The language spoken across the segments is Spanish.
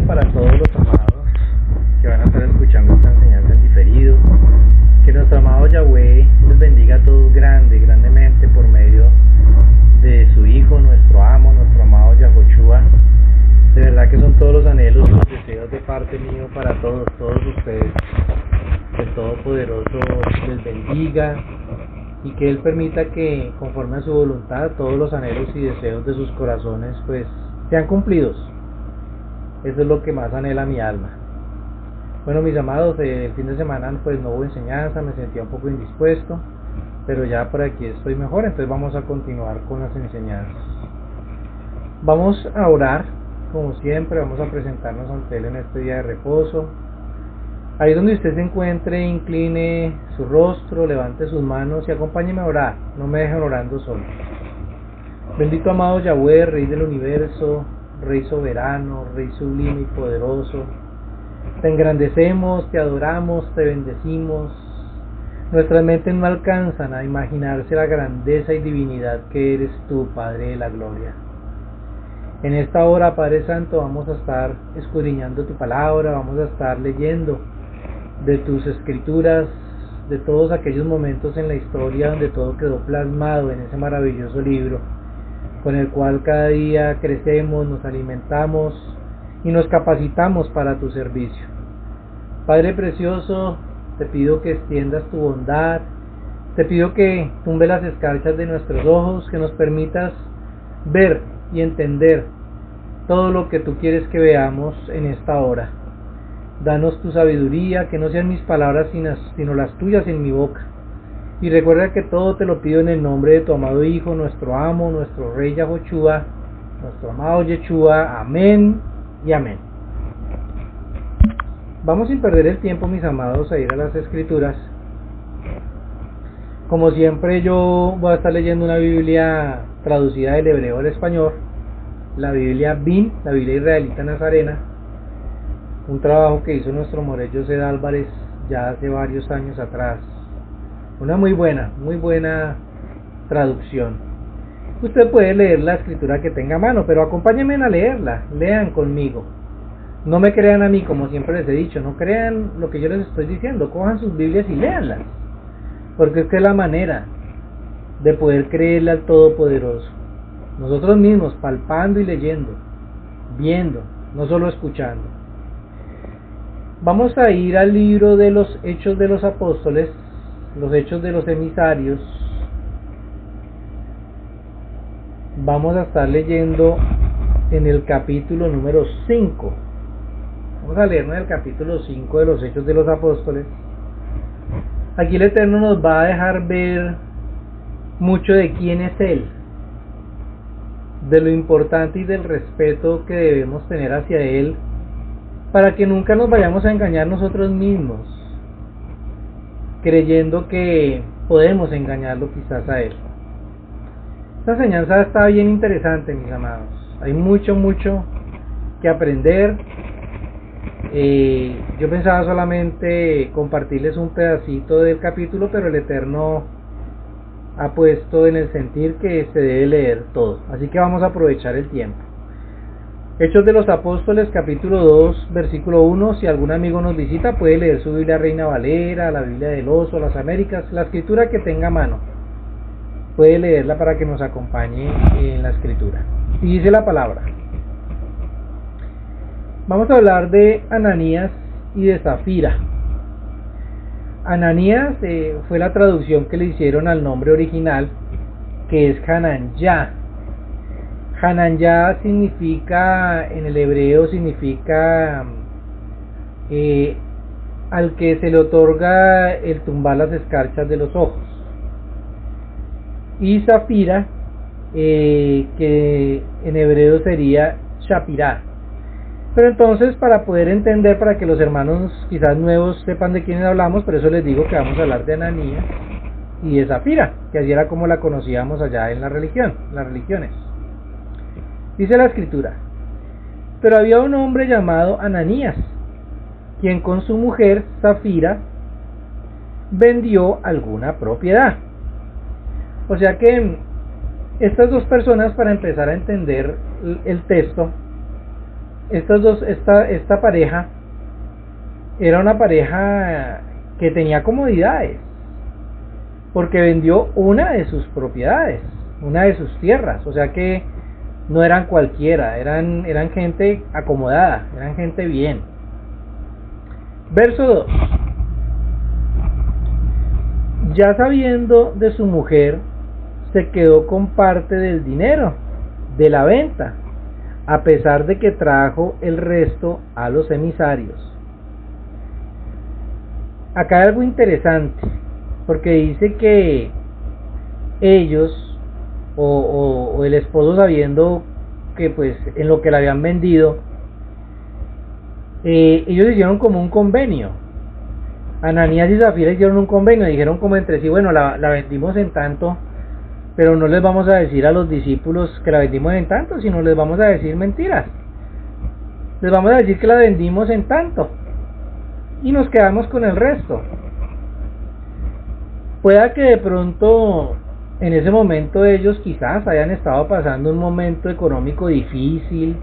para todos los amados que van a estar escuchando esta enseñanza en diferido. Que nuestro amado Yahweh les bendiga a todos grandemente por medio de su Hijo, nuestro amo, nuestro amado Yahoshua. De verdad que son todos los anhelos y los deseos de parte mío para todos ustedes. Que el Todopoderoso les bendiga y que Él permita que, conforme a su voluntad, todos los anhelos y deseos de sus corazones pues sean cumplidos. Eso es lo que más anhela mi alma. Bueno, mis amados, el fin de semana pues no hubo enseñanza, me sentía un poco indispuesto, pero ya por aquí estoy mejor, entonces vamos a continuar con las enseñanzas. Vamos a orar, como siempre, vamos a presentarnos ante Él en este día de reposo. Ahí donde usted se encuentre, incline su rostro, levante sus manos y acompáñeme a orar, no me dejen orando solo. Bendito amado Yahweh, Rey del universo, Rey soberano, Rey sublime y poderoso, te engrandecemos, te adoramos, te bendecimos. Nuestras mentes no alcanzan a imaginarse la grandeza y divinidad que eres tú, Padre de la gloria. En esta hora, Padre Santo, vamos a estar escudriñando tu palabra, vamos a estar leyendo de tus escrituras, de todos aquellos momentos en la historia donde todo quedó plasmado en ese maravilloso libro, con el cual cada día crecemos, nos alimentamos y nos capacitamos para tu servicio. Padre precioso, te pido que extiendas tu bondad, te pido que tumbe las escarchas de nuestros ojos, que nos permitas ver y entender todo lo que tú quieres que veamos en esta hora. Danos tu sabiduría, que no sean mis palabras sino las tuyas en mi boca. Y recuerda que todo te lo pido en el nombre de tu amado Hijo, nuestro amo, nuestro Rey Yahoshua, nuestro amado Yeshua. Amén y amén. Vamos sin perder el tiempo, mis amados, a ir a las escrituras. Como siempre, yo voy a estar leyendo una Biblia traducida del hebreo al español, la Biblia BIN, la Biblia Israelita Nazarena, un trabajo que hizo nuestro Morel José Álvarez ya hace varios años atrás. Una muy buena traducción. Usted puede leer la escritura que tenga a mano, pero acompáñenme a leerla, lean conmigo. No me crean a mí, como siempre les he dicho, no crean lo que yo les estoy diciendo, cojan sus Biblias y léanlas, porque es que es la manera de poder creerle al Todopoderoso. Nosotros mismos, palpando y leyendo, viendo, no solo escuchando. Vamos a ir al libro de los Hechos de los Apóstoles, los Hechos de los Emisarios. Vamos a estar leyendo en el capítulo número 5. Vamos a leer en el capítulo 5 de los Hechos de los Apóstoles. Aquí el Eterno nos va a dejar ver mucho de quién es Él, de lo importante y del respeto que debemos tener hacia Él, para que nunca nos vayamos a engañar nosotros mismos, creyendo que podemos engañarlo quizás a Él. Esta enseñanza está bien interesante, mis amados. Hay mucho que aprender. Yo pensaba solamente compartirles un pedacito del capítulo, pero el Eterno ha puesto en el sentir que se debe leer todo, así que vamos a aprovechar el tiempo. Hechos de los Apóstoles, capítulo 2, versículo 1. Si algún amigo nos visita, puede leer su Biblia Reina Valera, la Biblia del Oso, las Américas, la escritura que tenga a mano. Puede leerla para que nos acompañe en la escritura. Y dice la palabra. Vamos a hablar de Ananías y de Zafira. Ananías fue la traducción que le hicieron al nombre original, que es Hananyah. Hananyah significa, en el hebreo significa al que se le otorga el tumbar las escarchas de los ojos. Y Zafira, que en hebreo sería Shapirá. Pero entonces, para poder entender, para que los hermanos quizás nuevos sepan de quiénes hablamos, por eso les digo que vamos a hablar de Ananías y de Zafira, que así era como la conocíamos allá en la religión, las religiones. Dice la escritura: pero había un hombre llamado Ananías, quien con su mujer Zafira vendió alguna propiedad. O sea que estas dos personas, para empezar a entender el texto, esta pareja era una pareja que tenía comodidades, porque vendió una de sus propiedades, una de sus tierras, o sea que no eran cualquiera, eran gente acomodada, eran gente bien. Verso 2. Ya sabiendo de su mujer, se quedó con parte del dinero de la venta, a pesar de que trajo el resto a los emisarios. Acá hay algo interesante, porque dice que ellos o el esposo, sabiendo que pues en lo que le habían vendido, ellos hicieron como un convenio. Ananías y Zafira hicieron un convenio, dijeron como entre sí, bueno, la vendimos en tanto, pero no les vamos a decir a los discípulos que la vendimos en tanto, sino les vamos a decir mentiras. Les vamos a decir que la vendimos en tanto y nos quedamos con el resto. Pueda que de pronto en ese momento ellos quizás hayan estado pasando un momento económico difícil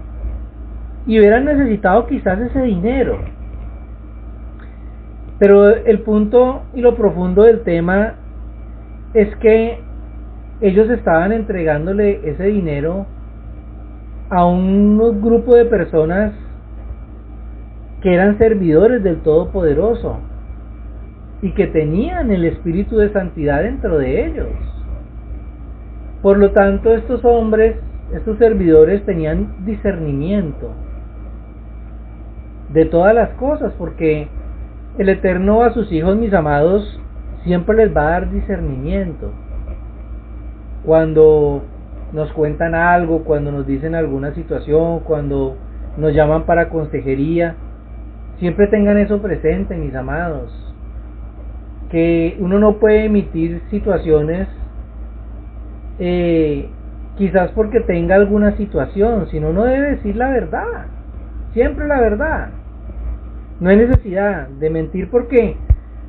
y hubieran necesitado quizás ese dinero. Pero el punto y lo profundo del tema es que ellos estaban entregándole ese dinero a un grupo de personas que eran servidores del Todopoderoso y que tenían el espíritu de santidad dentro de ellos. Por lo tanto, estos hombres, estos servidores, tenían discernimiento de todas las cosas, porque el Eterno a sus hijos, mis amados, siempre les va a dar discernimiento. Cuando nos cuentan algo, cuando nos dicen alguna situación, cuando nos llaman para consejería, siempre tengan eso presente, mis amados, que uno no puede emitir situaciones quizás porque tenga alguna situación, sino uno debe decir la verdad, siempre la verdad. No hay necesidad de mentir, porque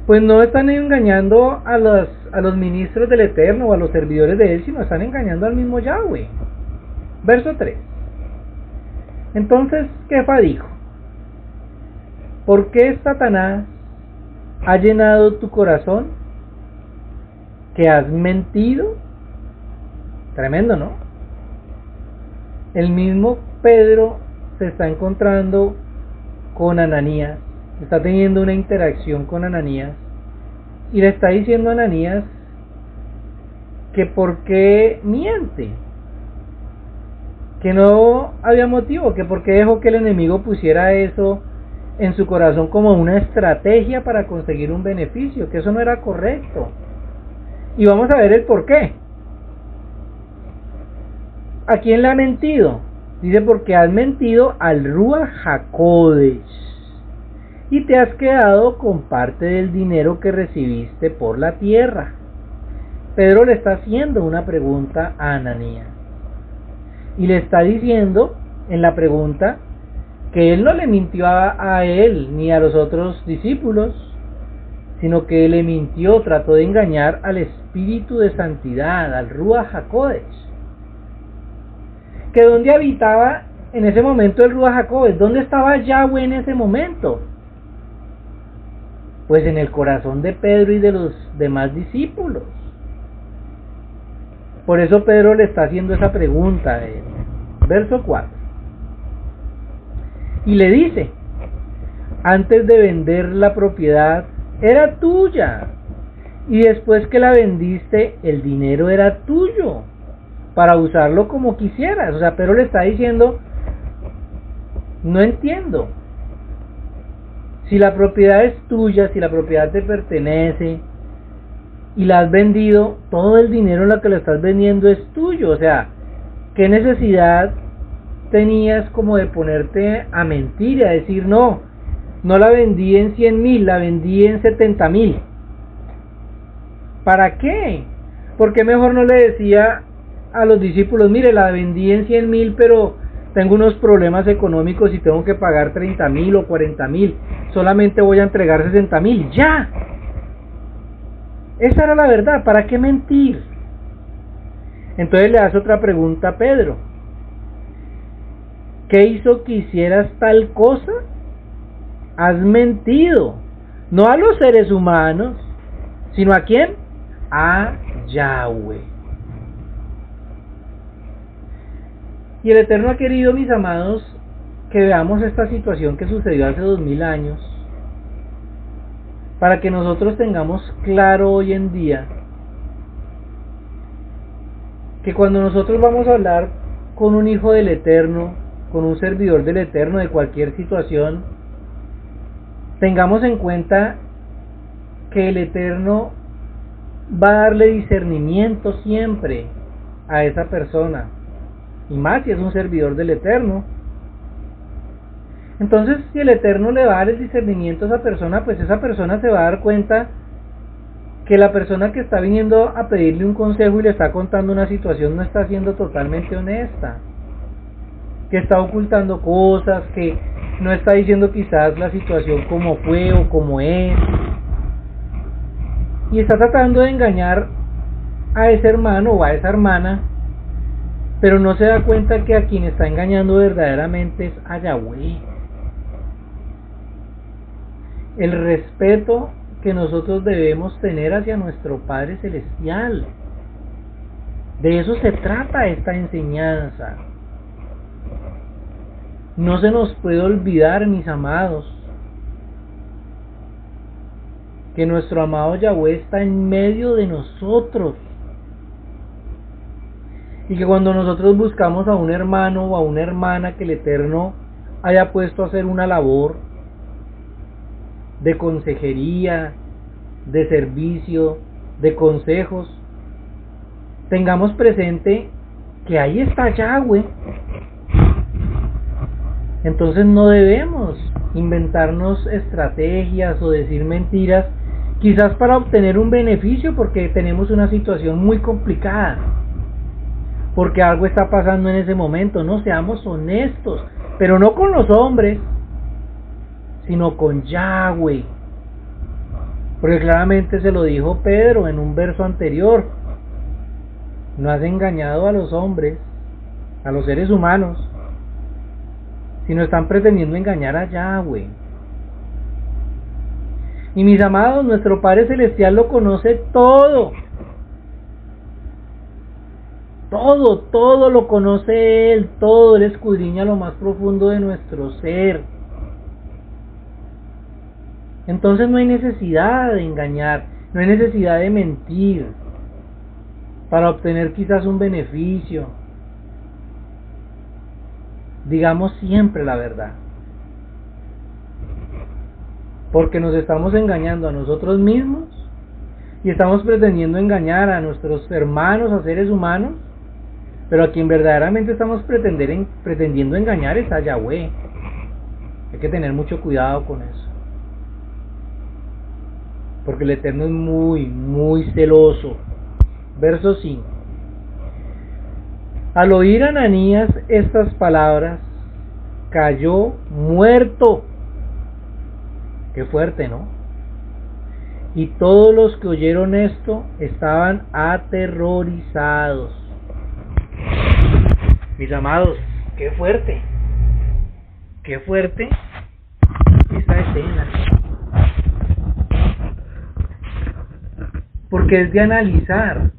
pues no están engañando a los ministros del Eterno o a los servidores de él, sino están engañando al mismo Yahweh. Verso 3. Entonces Kefa dijo: ¿por qué Satanás ha llenado tu corazón, que has mentido? Tremendo, ¿no? El mismo Pedro se está encontrando con Ananías, está teniendo una interacción con Ananías y le está diciendo a Ananías que por qué miente, que no había motivo, que por qué dejó que el enemigo pusiera eso en su corazón como una estrategia para conseguir un beneficio, que eso no era correcto. Y vamos a ver el por qué. ¿A quién le ha mentido? Dice: porque has mentido al Ruach HaKodesh y te has quedado con parte del dinero que recibiste por la tierra. Pedro le está haciendo una pregunta a Ananías y le está diciendo en la pregunta que él no le mintió a él ni a los otros discípulos, sino que le mintió, trató de engañar al espíritu de santidad, al Ruach HaKodesh. Que dónde habitaba en ese momento el Ruach HaKodesh, ¿dónde estaba Yahweh en ese momento? Pues en el corazón de Pedro y de los demás discípulos. Por eso Pedro le está haciendo esa pregunta a él. Verso 4. Y le dice: antes de vender la propiedad era tuya, y después que la vendiste el dinero era tuyo, para usarlo como quisieras. O sea, Pedro le está diciendo: no entiendo. Si la propiedad es tuya, si la propiedad te pertenece y la has vendido, todo el dinero en lo que lo estás vendiendo es tuyo. O sea, ¿qué necesidad tenías como de ponerte a mentir y a decir: no la vendí en 100,000, la vendí en 70,000? ¿Para qué? ¿Por qué mejor no le decía a los discípulos: mire, la vendí en 100,000, pero tengo unos problemas económicos y tengo que pagar 30,000 o 40,000, solamente voy a entregar 60,000? ¡Ya! Esa era la verdad. ¿Para qué mentir? Entonces le hace otra pregunta a Pedro: ¿qué hizo que hicieras tal cosa? Has mentido, no a los seres humanos, sino ¿a quién? A Yahweh. Y el Eterno ha querido, mis amados, que veamos esta situación que sucedió hace 2000 años, para que nosotros tengamos claro hoy en día que cuando nosotros vamos a hablar con un hijo del Eterno, con un servidor del Eterno de cualquier situación, tengamos en cuenta que el Eterno va a darle discernimiento siempre a esa persona, y más si es un servidor del Eterno. Entonces, si el Eterno le va a dar el discernimiento a esa persona, pues esa persona se va a dar cuenta que la persona que está viniendo a pedirle un consejo y le está contando una situación no está siendo totalmente honesta, que está ocultando cosas, que no está diciendo quizás la situación como fue o como es, y está tratando de engañar a ese hermano o a esa hermana, pero no se da cuenta que a quien está engañando verdaderamente es a Yahweh. El respeto que nosotros debemos tener hacia nuestro Padre Celestial. De eso se trata esta enseñanza. No se nos puede olvidar, mis amados, que nuestro amado Yahweh está en medio de nosotros. Y que cuando nosotros buscamos a un hermano o a una hermana que el Eterno haya puesto a hacer una labor de consejería, de servicio, de consejos, tengamos presente que ahí está Yahweh. Entonces no debemos inventarnos estrategias o decir mentiras, quizás para obtener un beneficio porque tenemos una situación muy complicada, porque algo está pasando en ese momento. No, seamos honestos, pero no con los hombres, sino con Yahweh, porque claramente se lo dijo Pedro en un verso anterior: no has engañado a los hombres, a los seres humanos, sino están pretendiendo engañar a Yahweh. Y mis amados, nuestro Padre Celestial lo conoce todo. Todo lo conoce Él, todo. Él escudriña lo más profundo de nuestro ser. Entonces no hay necesidad de engañar, no hay necesidad de mentir para obtener quizás un beneficio. Digamos siempre la verdad, porque nos estamos engañando a nosotros mismos y estamos pretendiendo engañar a nuestros hermanos, a seres humanos, pero a quien verdaderamente estamos pretendiendo engañar es a Yahweh. Hay que tener mucho cuidado con eso, porque el Eterno es muy celoso. Verso 5. Al oír Ananías estas palabras, cayó muerto. Qué fuerte, ¿no? Y todos los que oyeron esto estaban aterrorizados. Mis amados, qué fuerte esta escena, porque es de analizar.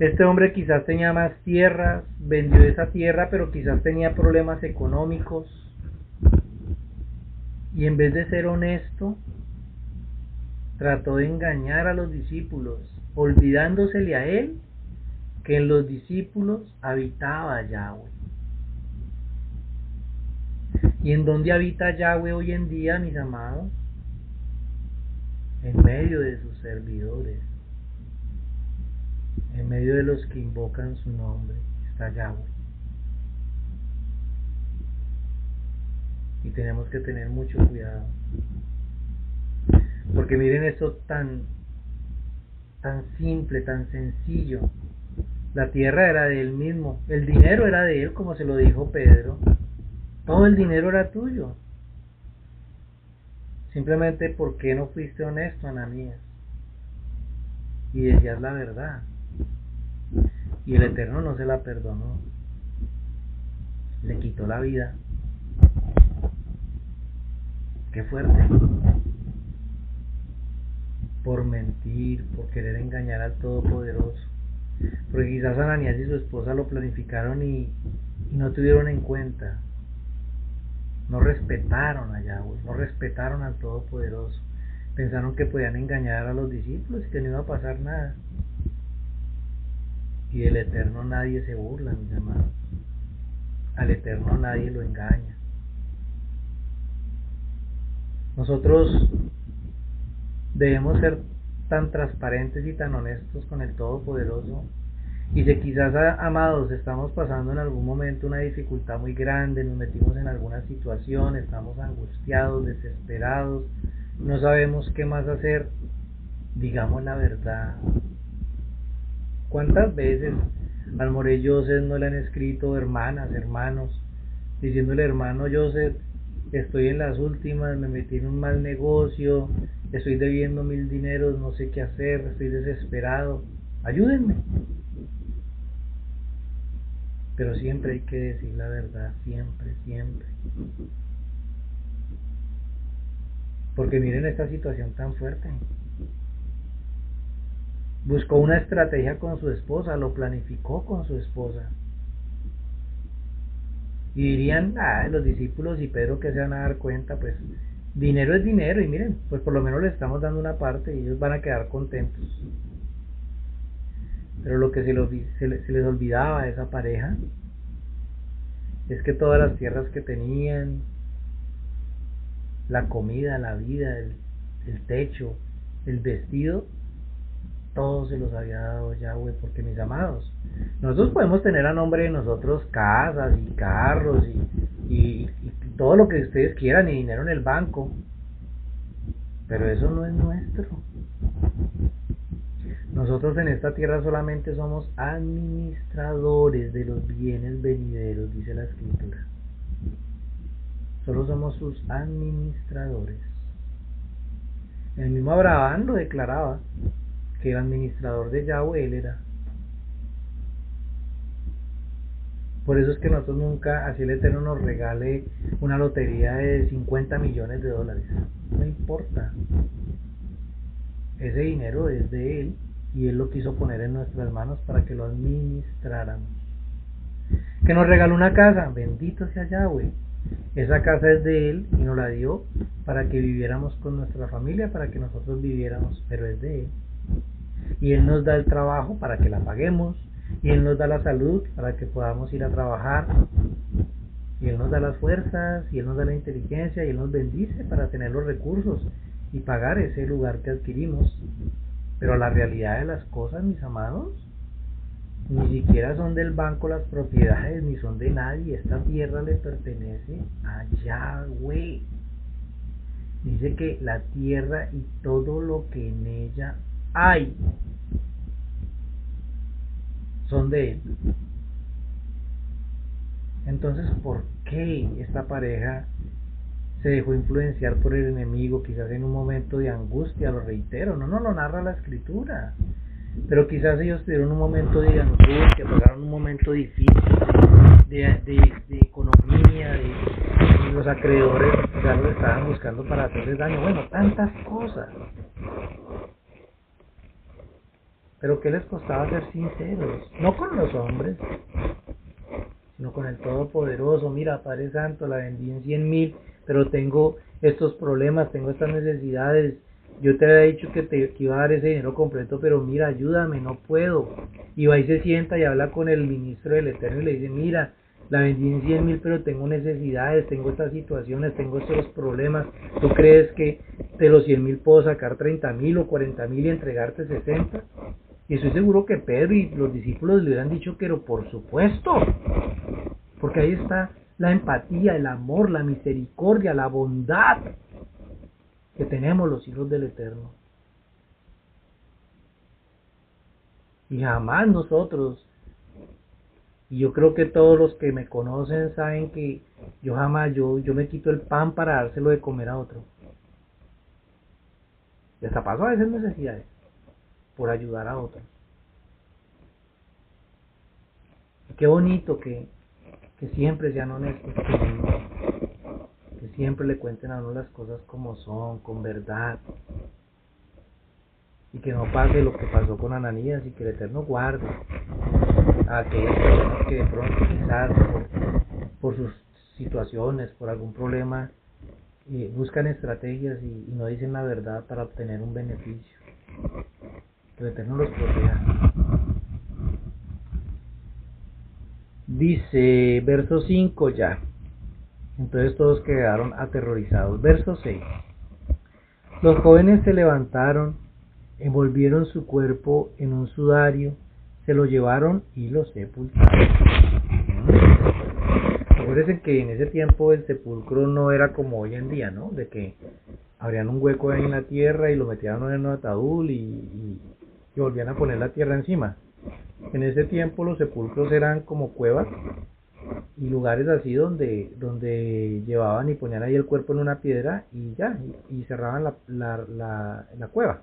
Este hombre quizás tenía más tierras, vendió esa tierra, pero quizás tenía problemas económicos, y en vez de ser honesto, trató de engañar a los discípulos, olvidándosele a él que en los discípulos habitaba Yahweh. ¿Y en dónde habita Yahweh hoy en día, mis amados? En medio de sus servidores, en medio de los que invocan su nombre, está Yahweh. Y tenemos que tener mucho cuidado, porque miren esto tan simple, tan sencillo. La tierra era de él mismo, el dinero era de él, como se lo dijo Pedro. Todo el dinero era tuyo. Simplemente, ¿por qué no fuiste honesto, Ananías? Y decías la verdad. Y el Eterno no se la perdonó. Le quitó la vida. Qué fuerte. Por mentir, por querer engañar al Todopoderoso. Porque quizás Ananías y su esposa lo planificaron y no tuvieron en cuenta. No respetaron a Yahweh, no respetaron al Todopoderoso. Pensaron que podían engañar a los discípulos y que no iba a pasar nada. Y del Eterno nadie se burla, mis hermanos. Al Eterno nadie lo engaña. Nosotros debemos ser tan transparentes y tan honestos con el Todopoderoso. Y si quizás, amados, estamos pasando en algún momento una dificultad muy grande, nos metimos en alguna situación, estamos angustiados, desesperados, no sabemos qué más hacer, digamos la verdad. ¿Cuántas veces al More Joseph no le han escrito hermanas, hermanos, diciéndole: hermano Joseph, estoy en las últimas, me metí en un mal negocio, estoy debiendo 1000 dineros, no sé qué hacer, estoy desesperado, ayúdenme? Pero siempre hay que decir la verdad, siempre, siempre. Porque miren esta situación tan fuerte. Buscó una estrategia con su esposa, lo planificó con su esposa. Y dirían, los discípulos y Pedro, que se van a dar cuenta, pues dinero es dinero, y miren, pues por lo menos le estamos dando una parte y ellos van a quedar contentos. Pero lo que se les olvidaba a esa pareja es que todas las tierras que tenían, la comida, la vida, el techo, el vestido, todo se los había dado Yahweh. Porque, mis amados, nosotros podemos tener a nombre de nosotros casas y carros y todo lo que ustedes quieran, y dinero en el banco, pero eso no es nuestro. Nosotros en esta tierra solamente somos administradores de los bienes venideros, dice la Escritura. Solo somos sus administradores. El mismo Abraham lo declaraba, que el administrador de Yahweh él era. Por eso es que nosotros nunca, así el Eterno nos regale una lotería de 50 millones de dólares, no importa. Ese dinero es de Él y Él lo quiso poner en nuestras manos para que lo administráramos. Que nos regaló una casa, bendito sea Yahweh. Esa casa es de Él y nos la dio para que viviéramos con nuestra familia, para que nosotros viviéramos, pero es de Él. Y Él nos da el trabajo para que la paguemos, y Él nos da la salud para que podamos ir a trabajar, y Él nos da las fuerzas, y Él nos da la inteligencia, y Él nos bendice para tener los recursos y pagar ese lugar que adquirimos. Pero la realidad de las cosas, mis amados, ni siquiera son del banco las propiedades, ni son de nadie. Esta tierra le pertenece a Yahweh. Dice que la tierra y todo lo que en ella hay son de Él. Entonces, ¿por qué esta pareja se dejó influenciar por el enemigo? Quizás en un momento de angustia, lo reitero, no nos lo narra la Escritura, pero quizás ellos tuvieron un momento de angustia, pasaron un momento difícil de economía, y los acreedores ya lo estaban buscando para hacerles daño. Bueno, tantas cosas. Pero ¿qué les costaba ser sinceros? No con los hombres, sino con el Todopoderoso. Mira, Padre Santo, la vendí en 100,000, pero tengo estos problemas, tengo estas necesidades. Yo te había dicho que iba a dar ese dinero completo, pero mira, ayúdame, no puedo. Y va y se sienta y habla con el ministro del Eterno y le dice: mira, la vendí en 100,000, pero tengo necesidades, tengo estas situaciones, tengo estos problemas. ¿Tú crees que de los 100,000 puedo sacar 30,000 o 40,000 y entregarte 60? Y estoy seguro que Pedro y los discípulos le hubieran dicho que por supuesto, porque ahí está la empatía, el amor, la misericordia, la bondad que tenemos los hijos del Eterno. Y jamás nosotros, y yo creo que todos los que me conocen saben que yo jamás, yo me quito el pan para dárselo de comer a otro. Y hasta paso a veces necesidades por ayudar a otros. Y qué bonito que que siempre sean honestos con uno, que siempre le cuenten a uno las cosas como son, con verdad, y que no pase lo que pasó con Ananías, y que el Eterno guarde a aquellas personas que de pronto quizás por sus situaciones, por algún problema, buscan estrategias y no dicen la verdad para obtener un beneficio. Que el Eterno los proteja. Dice, verso 5 ya. Entonces todos quedaron aterrorizados. Verso 6. Los jóvenes se levantaron, envolvieron su cuerpo en un sudario, se lo llevaron y lo sepultaron. Acuérdense que en ese tiempo el sepulcro no era como hoy en día, ¿no? De que abrían un hueco ahí en la tierra y lo metían en un ataúd y volvían a poner la tierra encima. En ese tiempo los sepulcros eran como cuevas y lugares así donde llevaban y ponían ahí el cuerpo en una piedra y ya, y cerraban la cueva.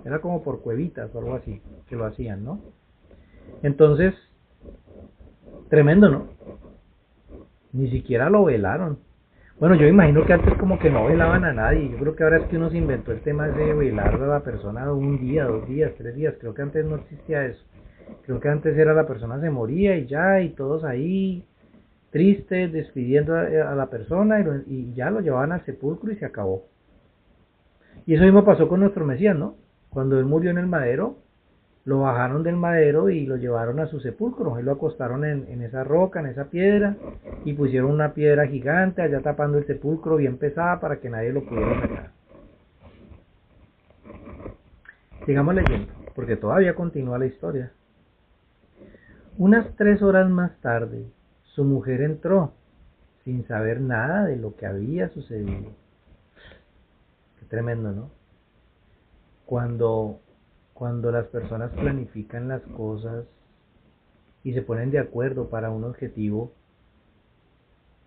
Era como por cuevitas o algo así que lo hacían, ¿no? Entonces, tremendo, ¿no? Ni siquiera lo velaron. Bueno, yo imagino que antes como que no velaban a nadie. Yo creo que ahora es que uno se inventó el tema de velar a la persona un día, 2 días, 3 días. Creo que antes no existía eso. Creo que antes era la persona se moría y ya, y todos ahí tristes, despidiendo a la persona y ya lo llevaban al sepulcro y se acabó. Y eso mismo pasó con nuestro Mesías, ¿no? Cuando él murió en el madero, lo bajaron del madero y lo llevaron a su sepulcro. Él lo acostaron en esa roca, en esa piedra, y pusieron una piedra gigante allá tapando el sepulcro bien pesada para que nadie lo pudiera sacar. Sigamos leyendo, porque todavía continúa la historia. Unas 3 horas más tarde, su mujer entró, sin saber nada de lo que había sucedido. Qué tremendo, ¿no? Cuando las personas planifican las cosas y se ponen de acuerdo para un objetivo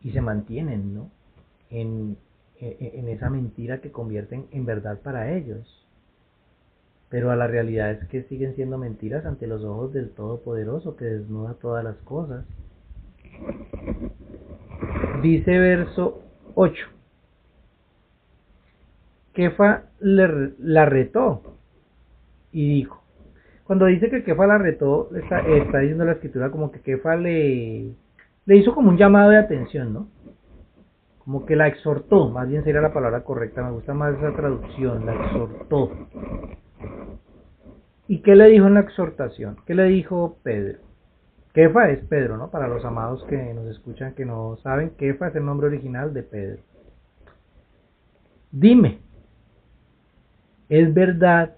y se mantienen, ¿no? En esa mentira que convierten en verdad para ellos. Pero a la realidad es que siguen siendo mentiras ante los ojos del Todopoderoso que desnuda todas las cosas. Dice verso 8. Kefa la retó y dijo. Cuando dice que Kefa la retó, está diciendo la escritura como que Kefa le hizo como un llamado de atención, ¿no? Como que la exhortó, más bien sería la palabra correcta, me gusta más esa traducción, la exhortó. ¿Y qué le dijo en la exhortación? ¿Qué le dijo Pedro? Kefa es Pedro, ¿no? Para los amados que nos escuchan que no saben, Kefa es el nombre original de Pedro. Dime, ¿es verdad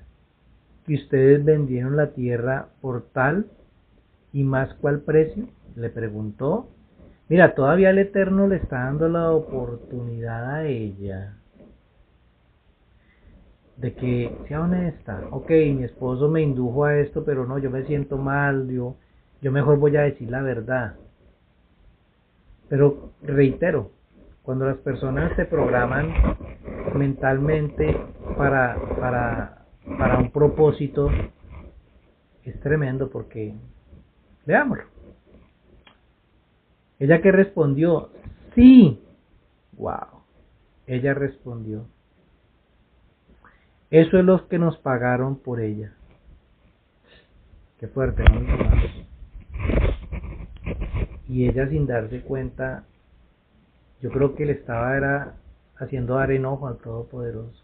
que ustedes vendieron la tierra por tal y más cuál precio? Le preguntó. Mira, todavía el Eterno le está dando la oportunidad a ella de que sea honesta. Ok, mi esposo me indujo a esto, pero no, yo me siento mal, yo mejor voy a decir la verdad. Pero reitero, cuando las personas se programan mentalmente para un propósito, es tremendo porque, veámoslo. Ella que respondió, sí, wow, ella respondió. Eso es lo que nos pagaron por ella. Qué fuerte, ¿no? Y ella sin darse cuenta, yo creo que le estaba haciendo dar enojo al Todopoderoso.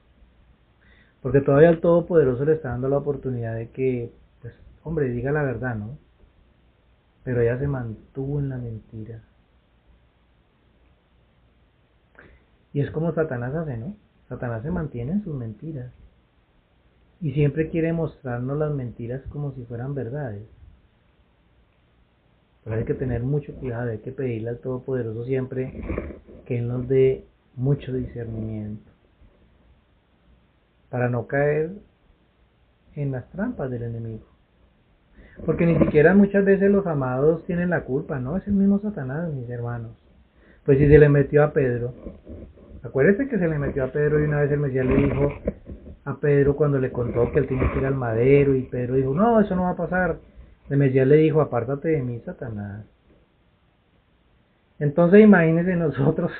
Porque todavía al Todopoderoso le está dando la oportunidad de que, pues, hombre, diga la verdad, ¿no? Pero ella se mantuvo en la mentira. Y es como Satanás hace, ¿no? Satanás se mantiene en sus mentiras. Y siempre quiere mostrarnos las mentiras como si fueran verdades. Pero hay que tener mucho cuidado, hay que pedirle al Todopoderoso siempre que Él nos dé mucho discernimiento. Para no caer en las trampas del enemigo. Porque ni siquiera muchas veces los amados tienen la culpa, ¿no? Es el mismo Satanás, mis hermanos. Pues si se le metió a Pedro, acuérdense que se le metió a Pedro y una vez el Mesías le dijo a Pedro cuando le contó que él tenía que ir al madero y Pedro dijo, no, eso no va a pasar. El Mesías le dijo, apártate de mí, Satanás. Entonces imagínense nosotros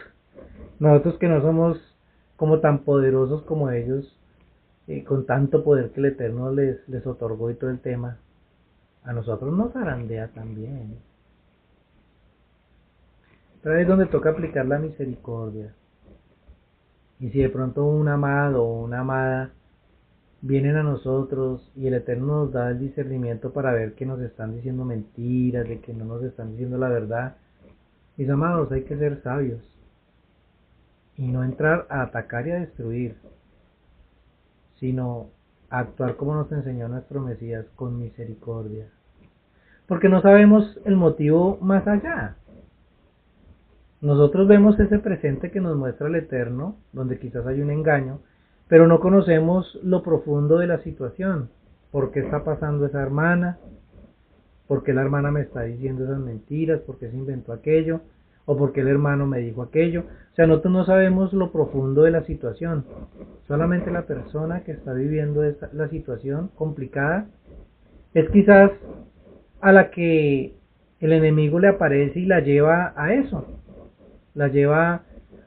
que no somos como tan poderosos como ellos, con tanto poder que el Eterno les otorgó y todo el tema, a nosotros nos zarandea también. Pero ahí es donde toca aplicar la misericordia. Y si de pronto un amado o una amada vienen a nosotros y el Eterno nos da el discernimiento para ver que nos están diciendo mentiras, de que no nos están diciendo la verdad, mis amados, hay que ser sabios y no entrar a atacar y a destruir, sino a actuar como nos enseñó nuestro Mesías, con misericordia, porque no sabemos el motivo más allá. Nosotros vemos ese presente que nos muestra el Eterno, donde quizás hay un engaño, pero no conocemos lo profundo de la situación. ¿Por qué está pasando esa hermana? ¿Por qué la hermana me está diciendo esas mentiras? ¿Por qué se inventó aquello? ¿O por qué el hermano me dijo aquello? O sea, nosotros no sabemos lo profundo de la situación. Solamente la persona que está viviendo la situación complicada es quizás a la que el enemigo le aparece y la lleva a eso. La lleva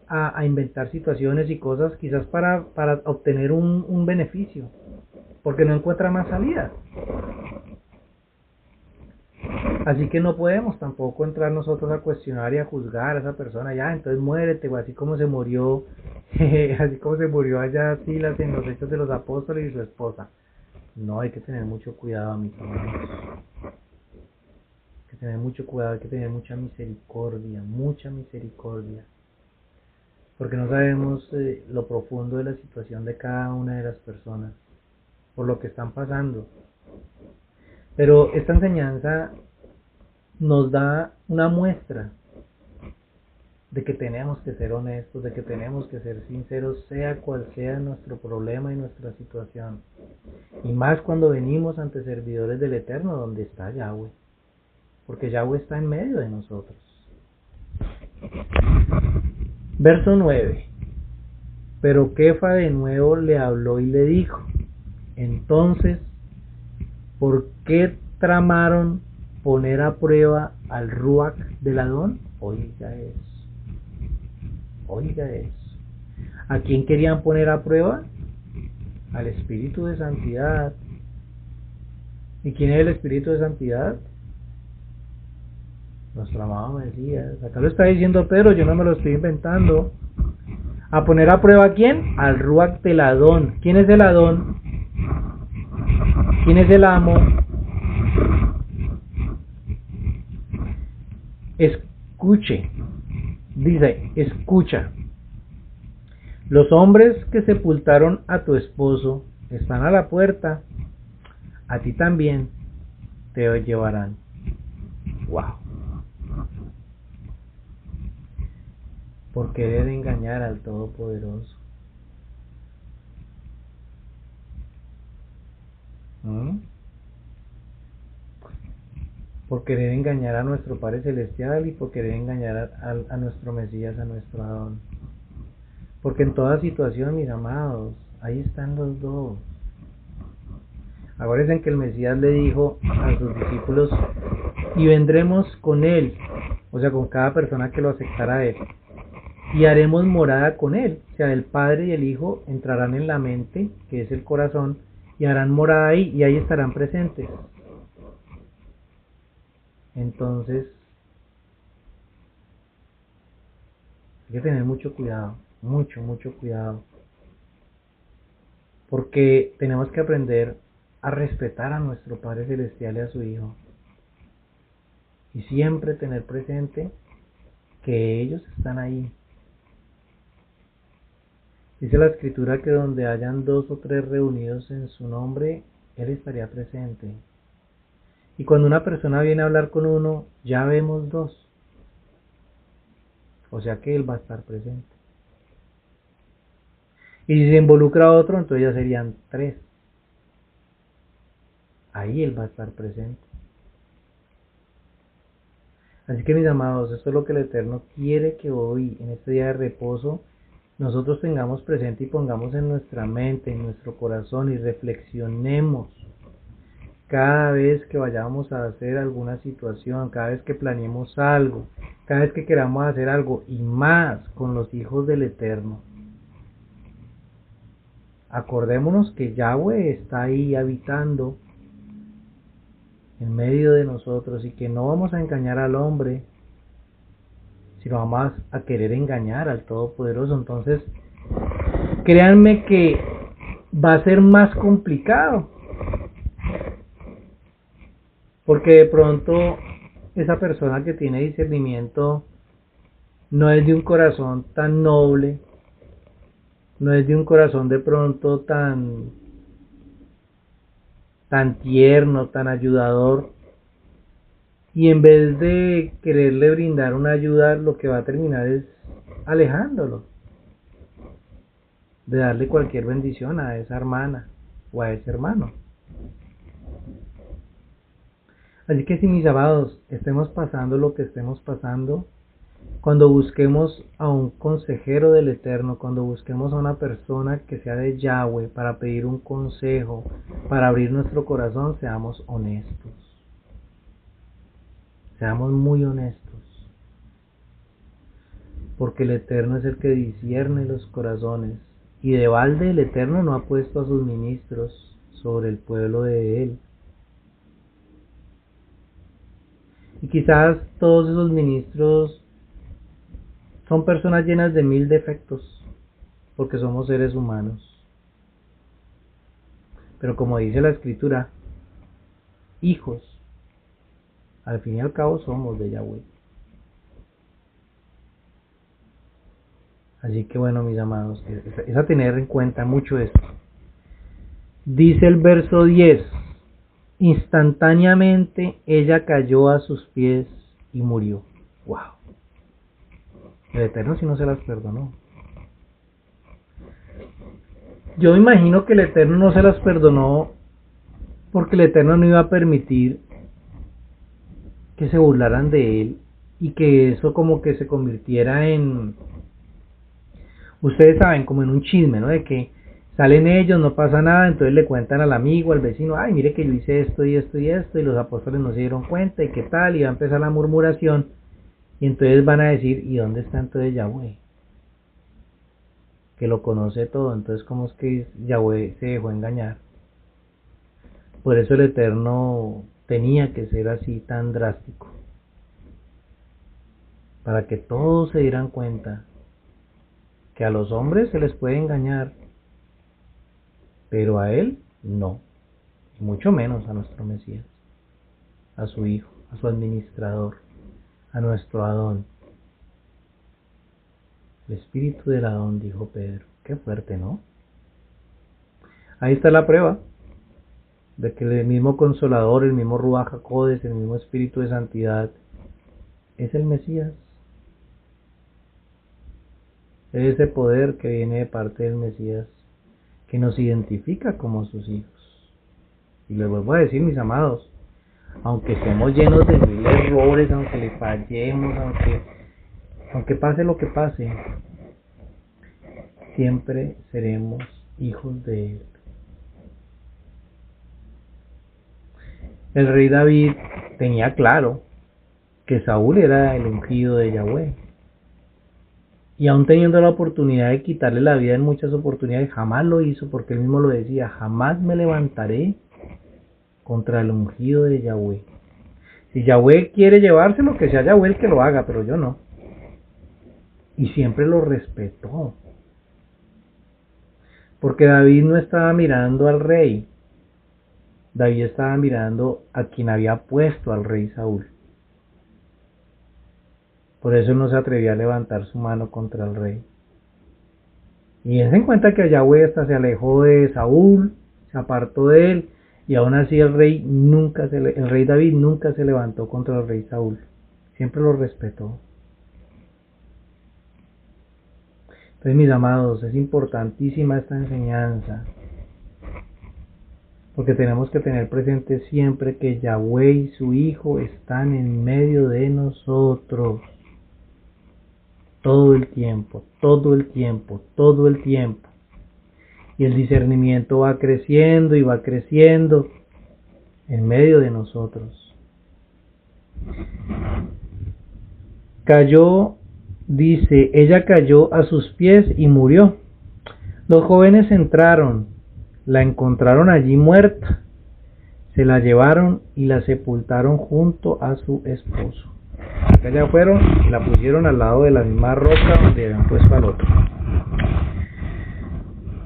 a inventar situaciones y cosas quizás para obtener un beneficio, porque no encuentra más salida. Así que no podemos tampoco entrar nosotros a cuestionar y a juzgar a esa persona, ya, entonces muérete, o así como se murió, así como se murió allá Silas en los Hechos de los Apóstoles y su esposa. No, hay que tener mucho cuidado, mis hermanos. Hay que tener mucho cuidado, hay que tener mucha misericordia, porque no sabemos lo profundo de la situación de cada una de las personas, por lo que están pasando. Pero esta enseñanza nos da una muestra de que tenemos que ser honestos, de que tenemos que ser sinceros, sea cual sea nuestro problema y nuestra situación. Y más cuando venimos ante servidores del Eterno, donde está Yahweh, porque Yahweh está en medio de nosotros. Verso 9. Pero Kefa de nuevo le habló y le dijo: entonces, ¿por qué tramaron poner a prueba al Ruach del Adón? Oiga eso. ¿A quién querían poner a prueba? Al Espíritu de Santidad. ¿Y quién es el Espíritu de Santidad? Nuestro amado Mesías. Acá lo está diciendo Pedro, yo no me lo estoy inventando. ¿A poner a prueba a quién? Al Ruach del Adón. ¿Quién es el Adón? ¿Quién es el amo? Escuche. Dice, escucha. Los hombres que sepultaron a tu esposo están a la puerta. A ti también te llevarán. Wow. Por querer engañar al Todopoderoso. Por querer engañar a nuestro Padre Celestial y por querer engañar a nuestro Mesías, a nuestro Adón. Porque en toda situación, mis amados, ahí están los dos. Acuérdense que el Mesías le dijo a sus discípulos: y vendremos con él, o sea, con cada persona que lo aceptara a él, y haremos morada con él. O sea, el Padre y el Hijo entrarán en la mente, que es el corazón, y harán morada ahí, y ahí estarán presentes. Entonces, hay que tener mucho cuidado, mucho cuidado, porque tenemos que aprender a respetar a nuestro Padre Celestial y a su Hijo, y siempre tener presente que ellos están ahí. Dice la Escritura que donde hayan 2 o 3 reunidos en su nombre, Él estaría presente. Y cuando una persona viene a hablar con uno, ya vemos 2. O sea que Él va a estar presente. Y si se involucra otro, entonces ya serían 3. Ahí Él va a estar presente. Así que, mis amados, esto es lo que el Eterno quiere que hoy, en este día de reposo, nosotros tengamos presente y pongamos en nuestra mente, en nuestro corazón, y reflexionemos cada vez que vayamos a hacer alguna situación, cada vez que planeemos algo, cada vez que queramos hacer algo, y más con los hijos del Eterno. Acordémonos que Yahweh está ahí habitando en medio de nosotros y que no vamos a engañar al hombre, sino vamos a querer engañar al Todopoderoso. Entonces, créanme que va a ser más complicado, porque de pronto esa persona que tiene discernimiento no es de un corazón tan noble, no es de un corazón de pronto tan tierno, tan ayudador, y en vez de quererle brindar una ayuda, lo que va a terminar es alejándolo de darle cualquier bendición a esa hermana o a ese hermano. Así que si, mis amados, estemos pasando lo que estemos pasando, cuando busquemos a un consejero del Eterno, cuando busquemos a una persona que sea de Yahweh para pedir un consejo, para abrir nuestro corazón, seamos honestos. Seamos muy honestos. Porque el Eterno es el que discierne los corazones. Y de balde el Eterno no ha puesto a sus ministros sobre el pueblo de Él. Y quizás todos esos ministros son personas llenas de 1000 defectos, porque somos seres humanos. Pero como dice la Escritura, hijos, al fin y al cabo somos de Yahweh. Así que bueno, mis amados, es a tener en cuenta mucho esto. Dice el verso 10, instantáneamente ella cayó a sus pies y murió. ¡Wow! El Eterno sí no se las perdonó. Yo imagino que el Eterno no se las perdonó porque el Eterno no iba a permitir que se burlaran de él y que eso como que se convirtiera en, ustedes saben, como en un chisme, ¿no? De que salen ellos, no pasa nada, entonces le cuentan al amigo, al vecino, ay, mire que yo hice esto y esto y esto, y los apóstoles no se dieron cuenta, y qué tal, y va a empezar la murmuración, y entonces van a decir, ¿y dónde está entonces Yahweh? Que lo conoce todo. Entonces, ¿cómo es que Yahweh se dejó engañar? Por eso el Eterno tenía que ser así tan drástico, para que todos se dieran cuenta que a los hombres se les puede engañar, pero a Él no, y mucho menos a nuestro Mesías, a su Hijo, a su administrador, a nuestro Adón. El espíritu del Adón, dijo Pedro. Qué fuerte, ¿no? Ahí está la prueba de que el mismo Consolador, el mismo Ruach HaKodesh, el mismo Espíritu de Santidad es el Mesías. Es ese poder que viene de parte del Mesías, que nos identifica como sus hijos. Y les vuelvo a decir, mis amados, aunque estemos llenos de 1000 errores, aunque le fallemos, aunque pase lo que pase, siempre seremos hijos de Él. El rey David tenía claro que Saúl era el ungido de Yahweh. Y aún teniendo la oportunidad de quitarle la vida en muchas oportunidades, jamás lo hizo, porque él mismo lo decía, jamás me levantaré contra el ungido de Yahweh. Si Yahweh quiere llevárselo, que sea Yahweh el que lo haga, pero yo no. Y siempre lo respetó. Porque David no estaba mirando al rey. David estaba mirando a quien había puesto al rey Saúl. Por eso no se atrevía a levantar su mano contra el rey. Y dense en cuenta que Yahweh hasta se alejó de Saúl, se apartó de él, y aún así el rey David nunca se levantó contra el rey Saúl. Siempre lo respetó. Entonces, mis amados, es importantísima esta enseñanza, porque tenemos que tener presente siempre que Yahweh y su Hijo están en medio de nosotros. Todo el tiempo, todo el tiempo, todo el tiempo. Y el discernimiento va creciendo y va creciendo en medio de nosotros. Cayó, dice, ella cayó a sus pies y murió. Los jóvenes entraron, la encontraron allí muerta, se la llevaron y la sepultaron junto a su esposo. Allá fueron y la pusieron al lado de la misma roca donde habían puesto al otro.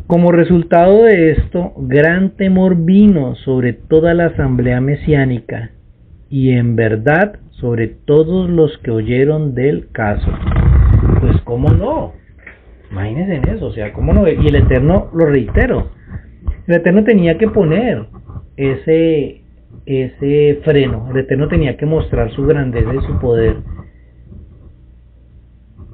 Como resultado de esto, gran temor vino sobre toda la asamblea mesiánica y en verdad sobre todos los que oyeron del caso. Pues cómo no, imagínense en eso, o sea, cómo no, y el Eterno, lo reitero, el Eterno tenía que poner ese freno, el Eterno tenía que mostrar su grandeza y su poder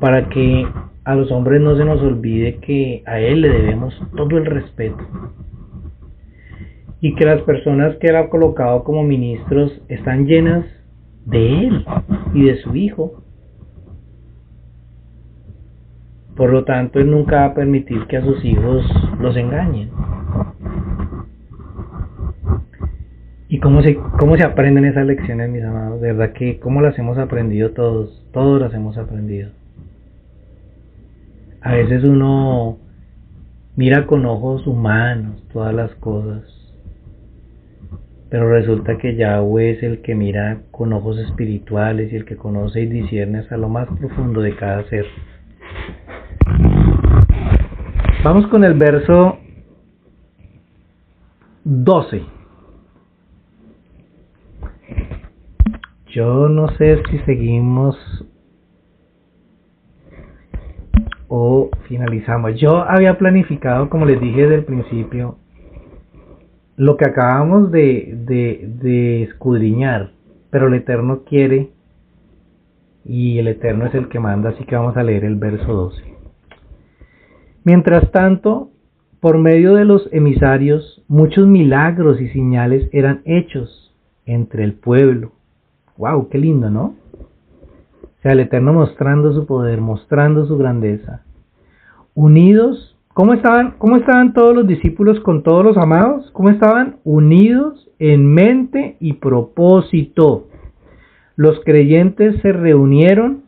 para que a los hombres no se nos olvide que a Él le debemos todo el respeto y que las personas que Él ha colocado como ministros están llenas de Él y de su Hijo. Por lo tanto, Él nunca va a permitir que a sus hijos los engañen. ¿Y cómo se aprenden esas lecciones, mis amados? De verdad que cómo las hemos aprendido todos las hemos aprendido. A veces uno mira con ojos humanos todas las cosas, pero resulta que Yahweh es el que mira con ojos espirituales y el que conoce y discierne hasta lo más profundo de cada ser. Vamos con el verso 12. Yo no sé si seguimos o finalizamos. Yo había planificado, como les dije desde el principio, lo que acabamos de escudriñar, pero el Eterno quiere y el Eterno es el que manda, así que vamos a leer el verso 12. Mientras tanto, por medio de los emisarios, muchos milagros y señales eran hechos entre el pueblo. ¡Wow! ¡Qué lindo!, ¿no? O sea, el Eterno mostrando su poder, mostrando su grandeza. Unidos, ¿cómo estaban todos los discípulos con todos los amados? ¿Cómo estaban? Unidos en mente y propósito. Los creyentes se reunieron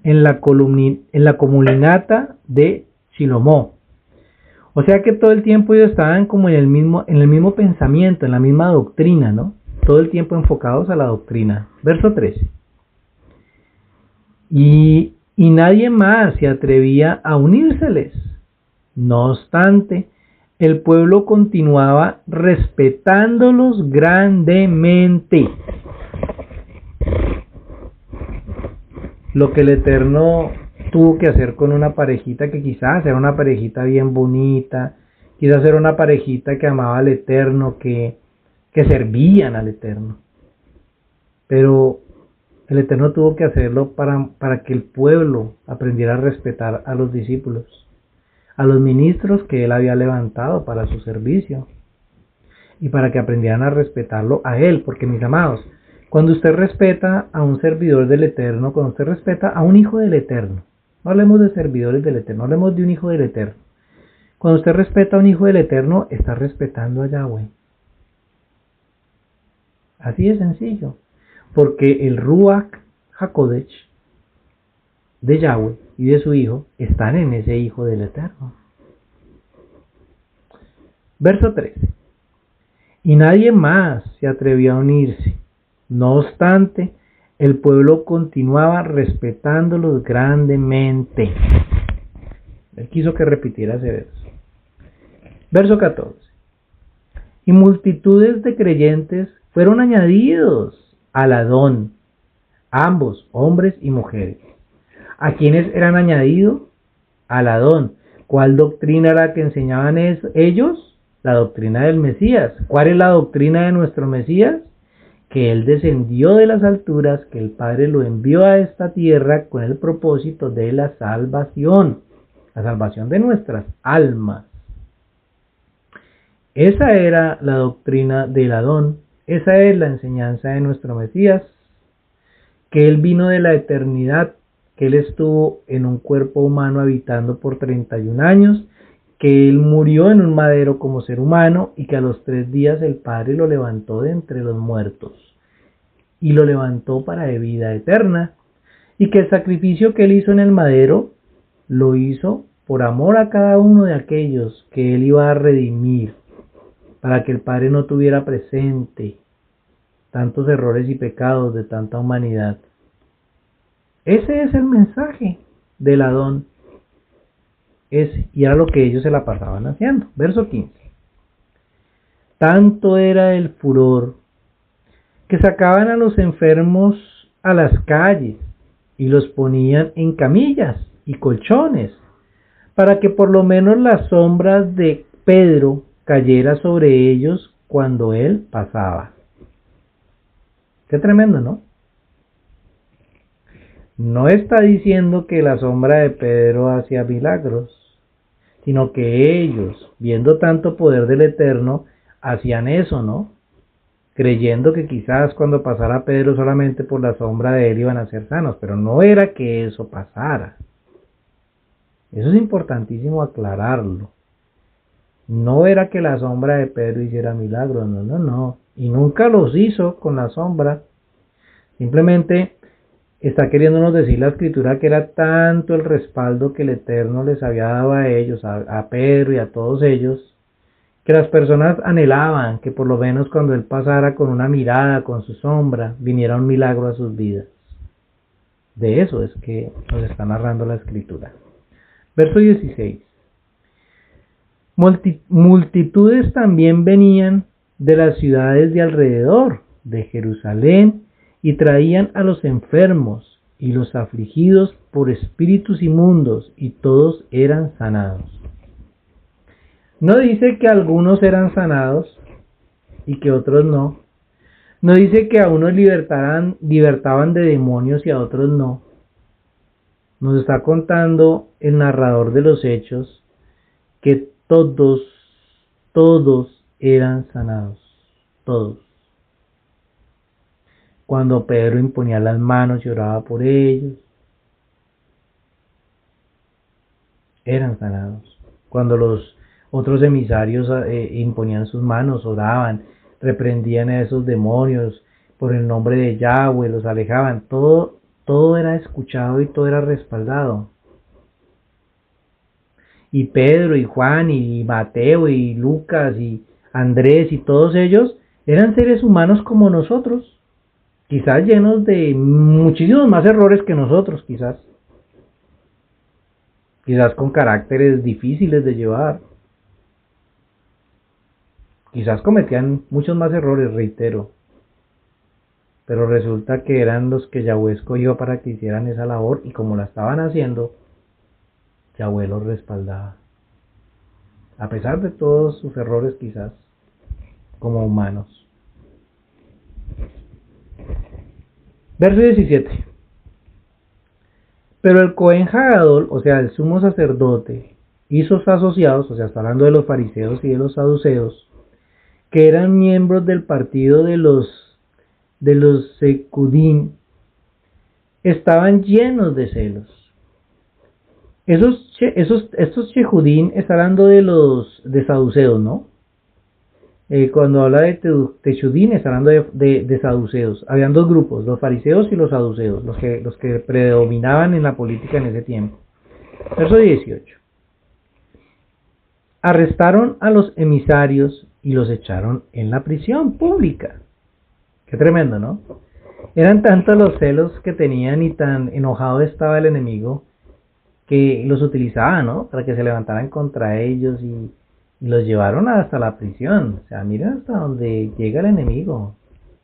en la comulinata de Shilomó. O sea que todo el tiempo ellos estaban como en el mismo pensamiento, en la misma doctrina, ¿no? Todo el tiempo enfocados a la doctrina. Verso 13. Y nadie más se atrevía a unírseles. No obstante, el pueblo continuaba respetándolos grandemente. Lo que el Eterno tuvo que hacer con una parejita que quizás era una parejita bien bonita, quizás era una parejita que amaba al Eterno, que servían al Eterno. Pero el Eterno tuvo que hacerlo para que el pueblo aprendiera a respetar a los discípulos, a los ministros que Él había levantado para su servicio, y para que aprendieran a respetarlo a Él, porque mis amados, cuando usted respeta a un servidor del Eterno, cuando usted respeta a un hijo del Eterno, no hablemos de servidores del Eterno, hablemos de un hijo del Eterno. Cuando usted respeta a un hijo del Eterno, está respetando a Yahweh. Así de sencillo. Porque el Ruach HaKodesh de Yahweh y de su hijo están en ese hijo del Eterno. Verso 13. Y nadie más se atrevió a unirse. No obstante, el pueblo continuaba respetándolos grandemente. Él quiso que repitiera ese verso. Verso 14. Y multitudes de creyentes fueron añadidos al Adón, ambos, hombres y mujeres. ¿A quiénes eran añadidos? Al Adón. ¿Cuál doctrina era la que enseñaban ellos? La doctrina del Mesías. ¿Cuál es la doctrina de nuestro Mesías? Que Él descendió de las alturas, que el Padre lo envió a esta tierra con el propósito de la salvación de nuestras almas. Esa era la doctrina del Adón, esa es la enseñanza de nuestro Mesías, que Él vino de la eternidad, que Él estuvo en un cuerpo humano habitando por 31 años, que él murió en un madero como ser humano y que a los 3 días el Padre lo levantó de entre los muertos y lo levantó para vida eterna, y que el sacrificio que él hizo en el madero lo hizo por amor a cada uno de aquellos que él iba a redimir, para que el Padre no tuviera presente tantos errores y pecados de tanta humanidad. Ese es el mensaje del Adón. Y era lo que ellos se la pasaban haciendo. Verso 15. Tanto era el furor que sacaban a los enfermos a las calles y los ponían en camillas y colchones, para que por lo menos las sombras de Pedro cayera sobre ellos cuando él pasaba. Qué tremendo, ¿no? No está diciendo que la sombra de Pedro hacía milagros, sino que ellos, viendo tanto poder del Eterno, hacían eso, ¿no? Creyendo que quizás cuando pasara Pedro solamente por la sombra de él iban a ser sanos, pero no era que eso pasara. Eso es importantísimo aclararlo. No era que la sombra de Pedro hiciera milagros, no. Y nunca los hizo con la sombra. Simplemente está queriéndonos decir la Escritura que era tanto el respaldo que el Eterno les había dado a ellos, a Pedro y a todos ellos, que las personas anhelaban que por lo menos cuando él pasara con una mirada, con su sombra, viniera un milagro a sus vidas. De eso es que nos está narrando la Escritura. Verso 16. Multitudes también venían de las ciudades de alrededor de Jerusalén y traían a los enfermos y los afligidos por espíritus inmundos, y todos eran sanados. No dice que algunos eran sanados y que otros no. No dice que a unos libertaban de demonios y a otros no. Nos está contando el narrador de los hechos que todos eran sanados. Todos. Cuando Pedro imponía las manos y oraba por ellos, eran sanados. Cuando los otros emisarios imponían sus manos, oraban, reprendían a esos demonios por el nombre de Yahweh, los alejaban. Todo era escuchado y todo era respaldado. Y Pedro y Juan y Mateo y Lucas y Andrés y todos ellos eran seres humanos como nosotros, quizás llenos de muchísimos más errores que nosotros, quizás con caracteres difíciles de llevar. Quizás cometían muchos más errores, reitero, pero resulta que eran los que Yahweh escogió para que hicieran esa labor, y como la estaban haciendo, Yahweh los respaldaba, a pesar de todos sus errores, quizás como humanos. Verso 17. Pero el Cohen Hagadol, o sea, el sumo sacerdote, y sus asociados, o sea, está hablando de los fariseos y de los saduceos, que eran miembros del partido de los Secudín, estaban llenos de celos. Estos Yehudín está hablando de saduceos, ¿no? Cuando habla de Techudín está hablando de saduceos. Habían dos grupos, los fariseos y los saduceos, los que predominaban en la política en ese tiempo. Verso 18. Arrestaron a los emisarios y los echaron en la prisión pública. Qué tremendo, ¿no? Eran tantos los celos que tenían y tan enojado estaba el enemigo que los utilizaba, ¿no? Para que se levantaran contra ellos y los llevaron hasta la prisión. O sea, miren hasta donde llega el enemigo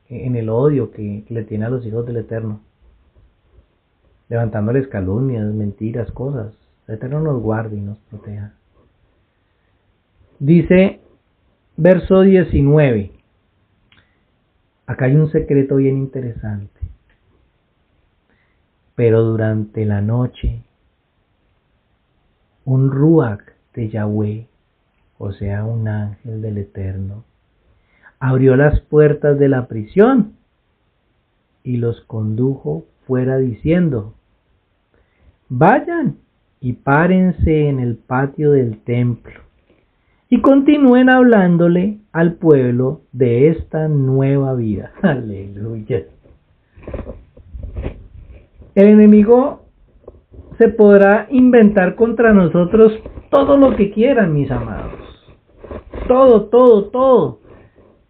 en el odio que le tiene a los hijos del Eterno, levantándoles calumnias, mentiras, cosas. El Eterno nos guarde y nos proteja. Dice, verso 19. Acá hay un secreto bien interesante. Pero durante la noche, un Ruach de Yahweh, o sea, un ángel del Eterno, abrió las puertas de la prisión y los condujo fuera diciendo: vayan y párense en el patio del templo. y continúen hablándole al pueblo de esta nueva vida. Aleluya. El enemigo se podrá inventar contra nosotros todo lo que quieran, mis amados. Todo, todo, todo.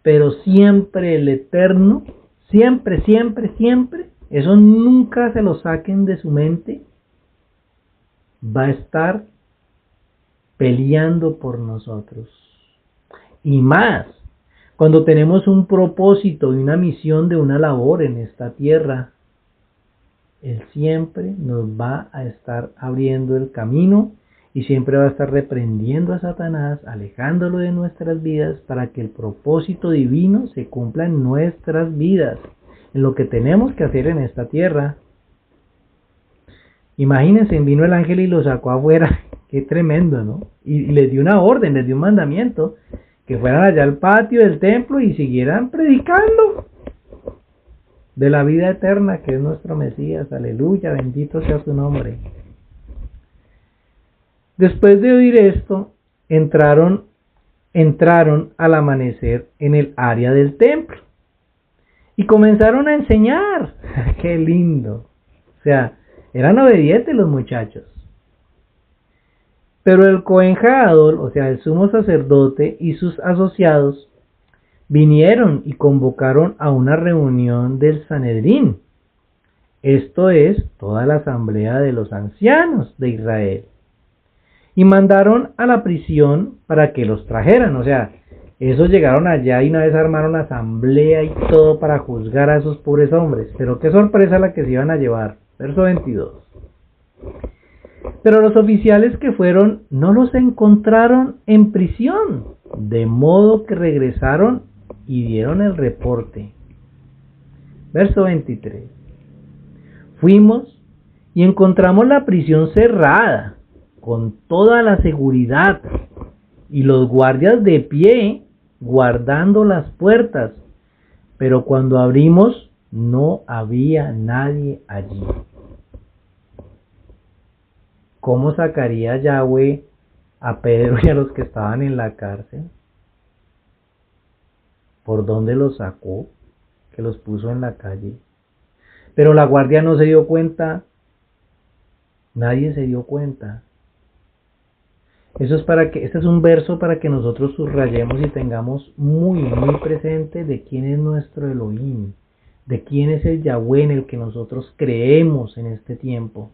Pero siempre el Eterno, siempre, siempre, siempre, eso nunca se lo saquen de su mente, va a estar peleando por nosotros. Y más, cuando tenemos un propósito y una misión de una labor en esta tierra, Él siempre nos va a estar abriendo el camino y siempre va a estar reprendiendo a Satanás, alejándolo de nuestras vidas para que el propósito divino se cumpla en nuestras vidas, en lo que tenemos que hacer en esta tierra. Imagínense, vino el ángel y lo sacó afuera. Qué tremendo, ¿no? Y les dio una orden, les dio un mandamiento, que fueran allá al patio del templo y siguieran predicando de la vida eterna que es nuestro Mesías. Aleluya, bendito sea su nombre. Después de oír esto, entraron al amanecer en el área del templo y comenzaron a enseñar. ¡Qué lindo! O sea, eran obedientes los muchachos. Pero el Cohen Gadol, o sea, el sumo sacerdote y sus asociados, vinieron y convocaron a una reunión del Sanedrín. Esto es, toda la asamblea de los ancianos de Israel. Y mandaron a la prisión para que los trajeran. O sea, esos llegaron allá y una vez armaron asamblea y todo para juzgar a esos pobres hombres. Pero qué sorpresa la que se iban a llevar. Verso 22. Pero los oficiales que fueron no los encontraron en prisión, de modo que regresaron y dieron el reporte. Verso 23. Fuimos y encontramos la prisión cerrada, con toda la seguridad, y los guardias de pie, guardando las puertas. Pero cuando abrimos, no había nadie allí. ¿Cómo sacaría Yahweh a Pedro y a los que estaban en la cárcel? ¿Por dónde los sacó? Que los puso en la calle. Pero la guardia no se dio cuenta. Nadie se dio cuenta. Este es un verso para que nosotros subrayemos y tengamos muy, muy presente de quién es nuestro Elohim, de quién es el Yahweh en el que nosotros creemos en este tiempo.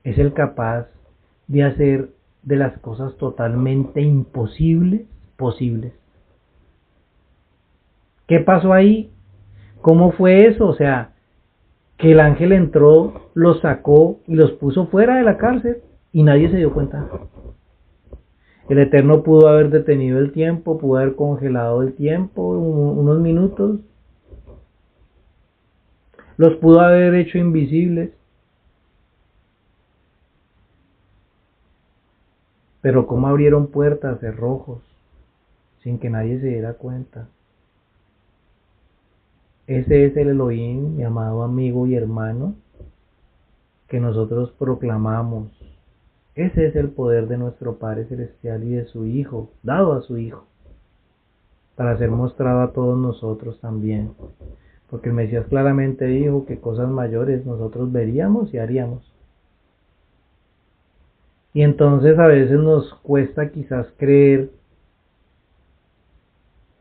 Es el capaz de hacer de las cosas totalmente imposibles, posibles. ¿Qué pasó ahí? ¿Cómo fue eso? O sea, que el ángel entró, los sacó y los puso fuera de la cárcel y nadie se dio cuenta. El Eterno pudo haber detenido el tiempo, pudo haber congelado el tiempo unos minutos, los pudo haber hecho invisibles. Pero cómo abrieron puertas, cerrojos, sin que nadie se diera cuenta. Ese es el Elohim, mi amado amigo y hermano, que nosotros proclamamos. Ese es el poder de nuestro Padre Celestial y de su Hijo, dado a su Hijo, para ser mostrado a todos nosotros también. Porque el Mesías claramente dijo que cosas mayores nosotros veríamos y haríamos. Y entonces a veces nos cuesta quizás creer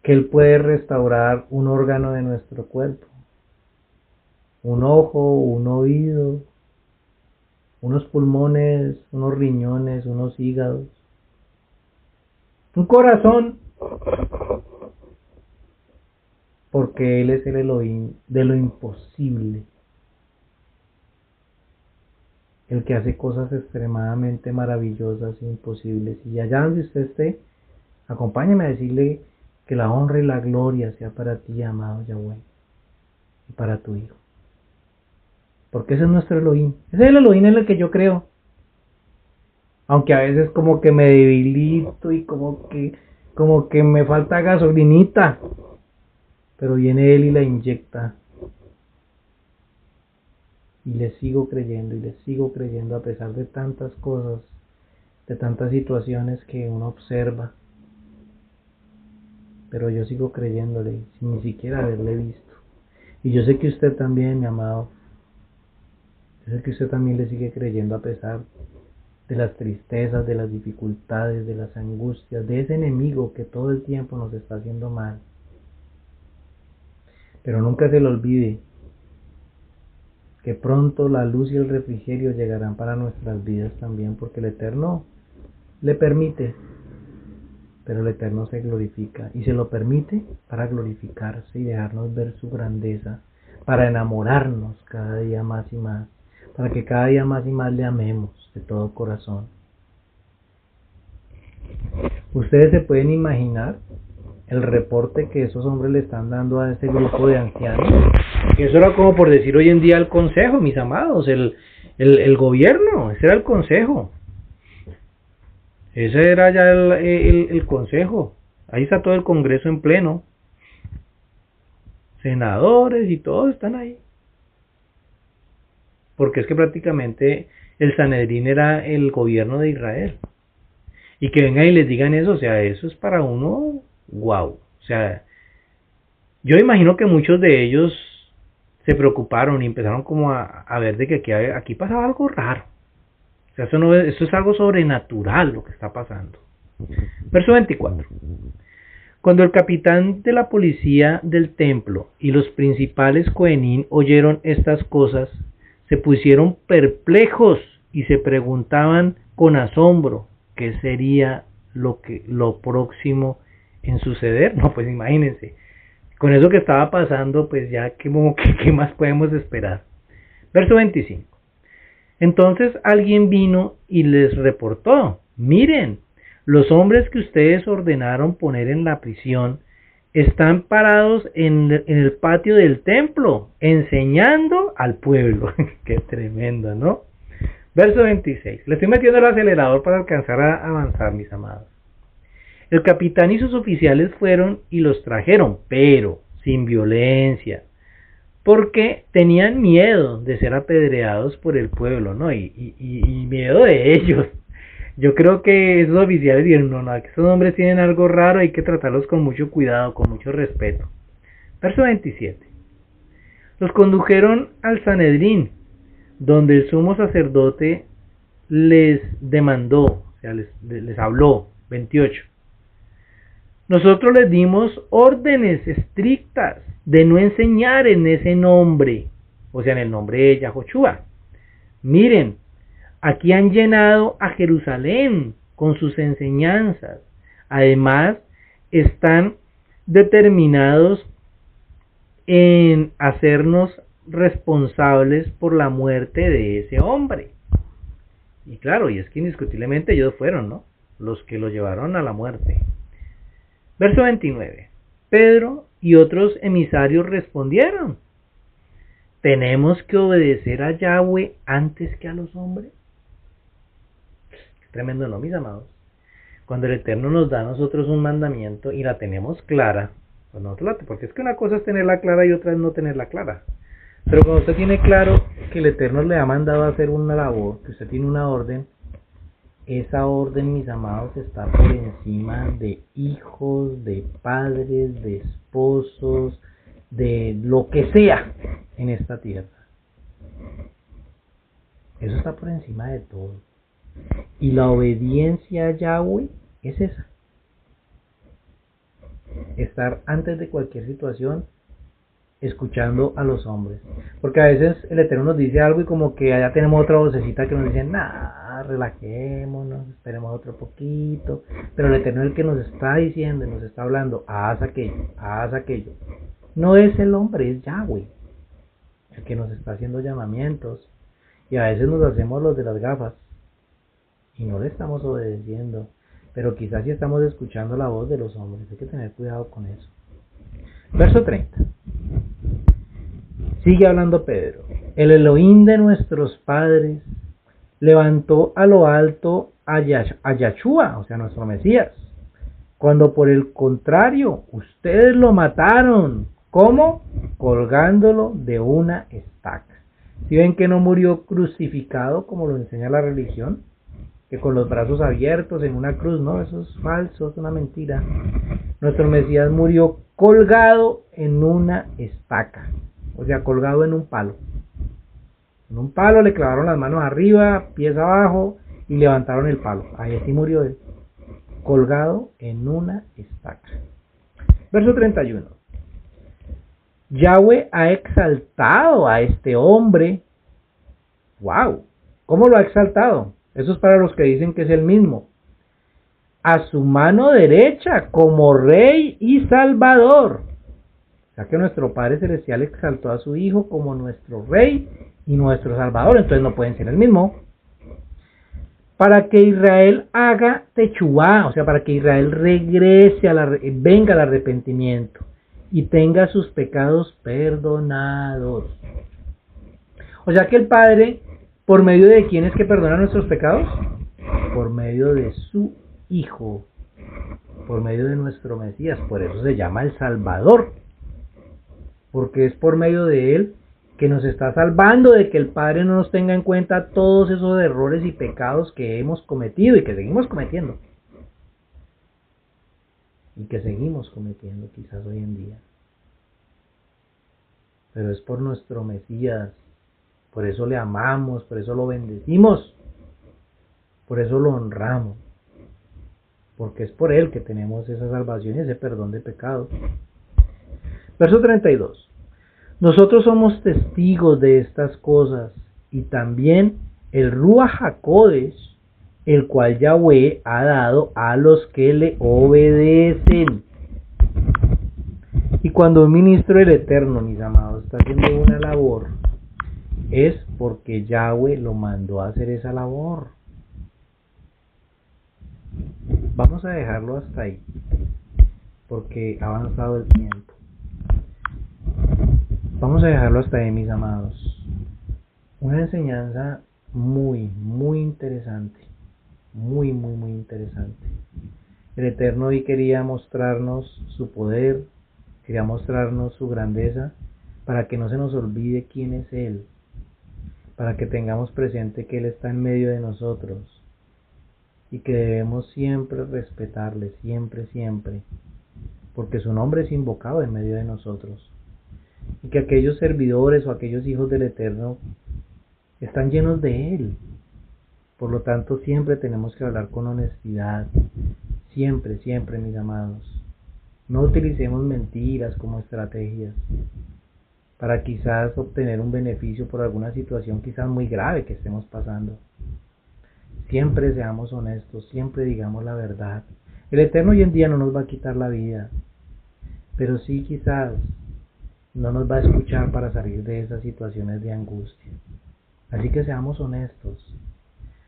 que Él puede restaurar un órgano de nuestro cuerpo. Un ojo, un oído, unos pulmones, unos riñones, unos hígados, un corazón. Porque Él es el Elohim de lo imposible. El que hace cosas extremadamente maravillosas e imposibles. Y allá donde usted esté, acompáñeme a decirle que la honra y la gloria sea para ti, amado Yahweh, y para tu Hijo. Porque ese es nuestro Elohim. Ese es el Elohim en el que yo creo. Aunque a veces como que me debilito y como que me falta gasolinita. Pero viene Él y la inyecta. Y le sigo creyendo a pesar de tantas cosas de tantas situaciones que uno observa, pero yo sigo creyéndole sin ni siquiera haberle visto. Y yo sé que usted también, mi amado, yo sé que usted también le sigue creyendo a pesar de las tristezas, de las dificultades, de las angustias, de ese enemigo que todo el tiempo nos está haciendo mal. Pero nunca se le olvide que pronto la luz y el refrigerio llegarán para nuestras vidas también, porque el Eterno le permite, pero el Eterno se glorifica, y se lo permite para glorificarse y dejarnos ver su grandeza, para enamorarnos cada día más y más, para que cada día más y más le amemos de todo corazón. Ustedes se pueden imaginar el reporte que esos hombres le están dando a ese grupo de ancianos. Eso era como por decir hoy en día el consejo, mis amados, el gobierno, ese era el consejo. Ese era ya el consejo. Ahí está todo el Congreso en pleno. Senadores y todos están ahí. Porque es que prácticamente el Sanedrín era el gobierno de Israel. Y que vengan y les digan eso, o sea, eso es para uno, wow. O sea, yo imagino que muchos de ellos se preocuparon y empezaron como a ver de que aquí pasaba algo raro. O sea, eso es algo sobrenatural lo que está pasando. Verso 24. Cuando el capitán de la policía del templo y los principales cohenín oyeron estas cosas, se pusieron perplejos y se preguntaban con asombro qué sería lo próximo en suceder. No, pues imagínense, con eso que estaba pasando, pues ya ¿qué más podemos esperar? Verso 25. Entonces alguien vino y les reportó: miren, los hombres que ustedes ordenaron poner en la prisión están parados en el patio del templo, enseñando al pueblo. Qué tremendo, ¿no? Verso 26. Le estoy metiendo el acelerador para alcanzar a avanzar, mis amados. El capitán y sus oficiales fueron y los trajeron, pero sin violencia, porque tenían miedo de ser apedreados por el pueblo, ¿no? Y miedo de ellos. Yo creo que esos oficiales dijeron, no, que estos hombres tienen algo raro, hay que tratarlos con mucho cuidado, con mucho respeto. Verso 27. Los condujeron al Sanedrín, donde el sumo sacerdote les demandó, o sea, les habló. 28. Nosotros les dimos órdenes estrictas de no enseñar en ese nombre, o sea, en el nombre de Yahoshua. Miren, aquí han llenado a Jerusalén con sus enseñanzas. Además, están determinados en hacernos responsables por la muerte de ese hombre. Y claro, y es que indiscutiblemente ellos fueron, ¿no?, los que lo llevaron a la muerte. Verso 29. Pedro y otros emisarios respondieron: ¿tenemos que obedecer a Yahweh antes que a los hombres? Tremendo, ¿no, mis amados? Cuando el Eterno nos da a nosotros un mandamiento y la tenemos clara, pues porque es que una cosa es tenerla clara y otra es no tenerla clara. Pero cuando usted tiene claro que el Eterno le ha mandado a hacer una labor, que usted tiene una orden, esa orden, mis amados, está por encima de hijos, de padres, de esposos, de lo que sea en esta tierra. Eso está por encima de todo. Y la obediencia a Yahweh es esa. Estar antes de cualquier situación escuchando a los hombres. Porque a veces el Eterno nos dice algo y como que allá tenemos otra vocecita que nos dice, relajémonos, esperemos otro poquito. Pero el Eterno es el que nos está diciendo y nos está hablando, haz aquello. No es el hombre, es Yahweh el que nos está haciendo llamamientos. Y a veces nos hacemos los de las gafas y no le estamos obedeciendo. Pero quizás si estamos escuchando la voz de los hombres, hay que tener cuidado con eso. Verso 30. Sigue hablando Pedro. El Elohim de nuestros padres levantó a lo alto a Yahshua, o sea, nuestro Mesías, cuando por el contrario ustedes lo mataron. ¿Cómo? Colgándolo de una estaca. ¿Sí ven que no murió crucificado como lo enseña la religión? que con los brazos abiertos en una cruz. No, eso es falso, es una mentira. Nuestro Mesías murió colgado en una estaca, o sea, colgado en un palo. En un palo le clavaron las manos arriba, pies abajo y levantaron el palo. Ahí así murió él, colgado en una estaca. Verso 31. Yahweh ha exaltado a este hombre. ¡Wow! ¿Cómo lo ha exaltado? Eso es para los que dicen que es el mismo. A su mano derecha como Rey y Salvador. O sea que nuestro Padre Celestial exaltó a su Hijo como nuestro Rey y nuestro Salvador. Entonces no pueden ser el mismo. Para que Israel haga techubá, o sea, para que Israel regrese, venga al arrepentimiento y tenga sus pecados perdonados. O sea que el Padre, ¿por medio de quién es que perdona nuestros pecados? Por medio de su Hijo, por medio de nuestro Mesías. Por eso se llama el Salvador, porque es por medio de él que nos está salvando de que el Padre no nos tenga en cuenta todos esos errores y pecados que hemos cometido y que seguimos cometiendo. Y que seguimos cometiendo quizás hoy en día. Pero es por nuestro Mesías. Por eso le amamos, por eso lo bendecimos. Por eso lo honramos. Porque es por él que tenemos esa salvación y ese perdón de pecados. Verso 32. Nosotros somos testigos de estas cosas y también el Ruach HaKodesh, el cual Yahweh ha dado a los que le obedecen. Y cuando un ministro del Eterno, mis amados, está haciendo una labor, es porque Yahweh lo mandó a hacer esa labor. Vamos a dejarlo hasta ahí, porque ha avanzado el tiempo. Vamos a dejarlo hasta ahí, mis amados. Una enseñanza muy, muy interesante. Muy interesante. El Eterno hoy quería mostrarnos su poder, quería mostrarnos su grandeza, para que no se nos olvide quién es Él, para que tengamos presente que Él está en medio de nosotros y que debemos siempre respetarle, siempre, porque su nombre es invocado en medio de nosotros. Y que aquellos servidores o aquellos hijos del Eterno están llenos de Él. Por lo tanto, siempre tenemos que hablar con honestidad. Siempre, mis amados. No utilicemos mentiras como estrategias para quizás obtener un beneficio por alguna situación quizás muy grave que estemos pasando. Siempre seamos honestos, siempre digamos la verdad. El Eterno hoy en día no nos va a quitar la vida, pero sí quizás no nos va a escuchar para salir de esas situaciones de angustia. Así que seamos honestos,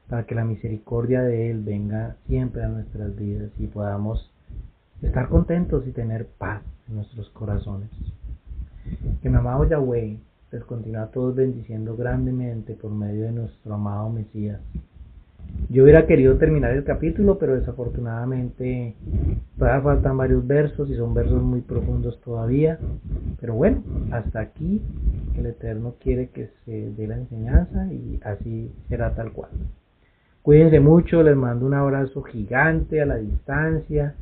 para que la misericordia de Él venga siempre a nuestras vidas y podamos estar contentos y tener paz en nuestros corazones. Que mi amado Yahweh les continúe a todos bendiciendo grandemente por medio de nuestro amado Mesías. Yo hubiera querido terminar el capítulo, pero desafortunadamente todavía faltan varios versos y son versos muy profundos todavía. Pero bueno, hasta aquí el Eterno quiere que se dé la enseñanza y así será tal cual. Cuídense mucho, les mando un abrazo gigante a la distancia.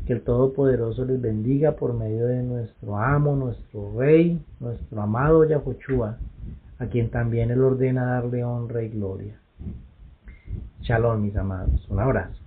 Que el Todopoderoso les bendiga por medio de nuestro amo, nuestro Rey, nuestro amado Yahoshua, a quien también Él ordena darle honra y gloria. Shalom, mis amados. Un abrazo.